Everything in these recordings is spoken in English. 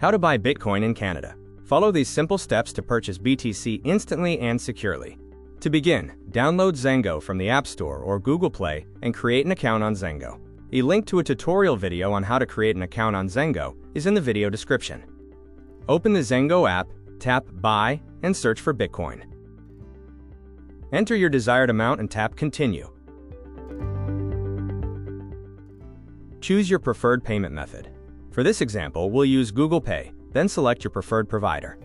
How to buy Bitcoin in Canada. Follow these simple steps to purchase BTC instantly and securely. To begin, download Zengo from the App Store or Google Play and create an account on Zengo. A link to a tutorial video on how to create an account on Zengo is in the video description. Open the Zengo app, tap Buy, and search for Bitcoin. Enter your desired amount and tap Continue. Choose your preferred payment method. For this example, we'll use Google Pay, then select your preferred provider.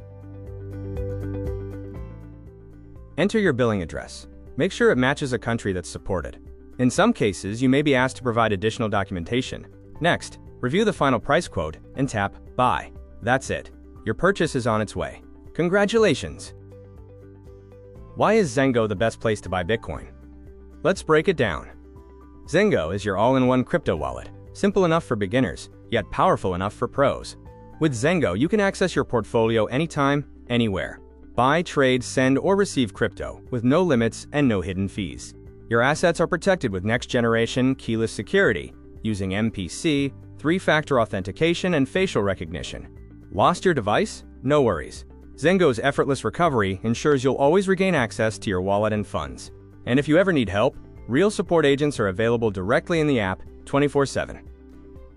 Enter your billing address. Make sure it matches a country that's supported. In some cases, you may be asked to provide additional documentation. Next, review the final price quote and tap Buy. That's it. Your purchase is on its way. Congratulations! Why is Zengo the best place to buy Bitcoin? Let's break it down. Zengo is your all-in-one crypto wallet, simple enough for beginners, yet powerful enough for pros. With Zengo, you can access your portfolio anytime, anywhere. Buy, trade, send, or receive crypto, with no limits and no hidden fees. Your assets are protected with next-generation keyless security, using MPC, 3-factor authentication, and facial recognition. Lost your device? No worries. Zengo's effortless recovery ensures you'll always regain access to your wallet and funds. And if you ever need help, real support agents are available directly in the app 24/7.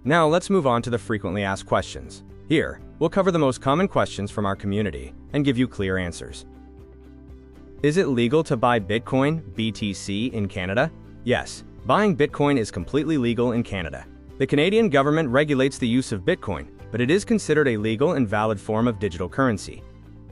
Now let's move on to the frequently asked questions. Here, we'll cover the most common questions from our community and give you clear answers. Is it legal to buy Bitcoin, BTC, in Canada? Yes, buying Bitcoin is completely legal in Canada. The Canadian government regulates the use of Bitcoin, but it is considered a legal and valid form of digital currency.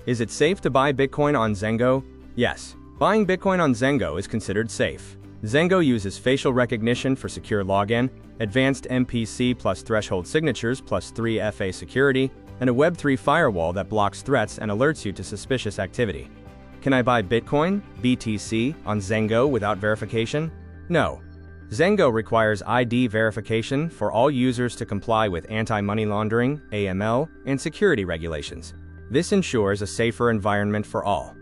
Is it safe to buy Bitcoin on Zengo? Yes, buying Bitcoin on Zengo is considered safe. Zengo uses facial recognition for secure login, advanced MPC plus threshold signatures plus 3FA security, and a Web3 firewall that blocks threats and alerts you to suspicious activity. Can I buy Bitcoin, BTC, on Zengo without verification? No. Zengo requires ID verification for all users to comply with anti-money laundering, AML, and security regulations. This ensures a safer environment for all.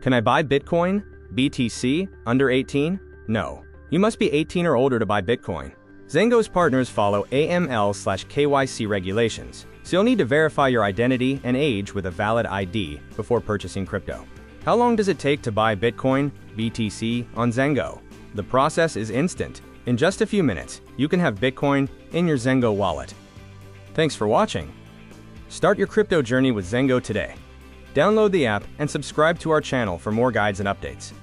Can I buy Bitcoin, BTC, under 18? No. You must be 18 or older to buy Bitcoin. Zengo's partners follow AML/KYC regulations, so you'll need to verify your identity and age with a valid ID before purchasing crypto. How long does it take to buy Bitcoin, BTC, on Zengo? The process is instant. In just a few minutes, you can have Bitcoin in your Zengo wallet. Thanks for watching. Start your crypto journey with Zengo today. Download the app and subscribe to our channel for more guides and updates.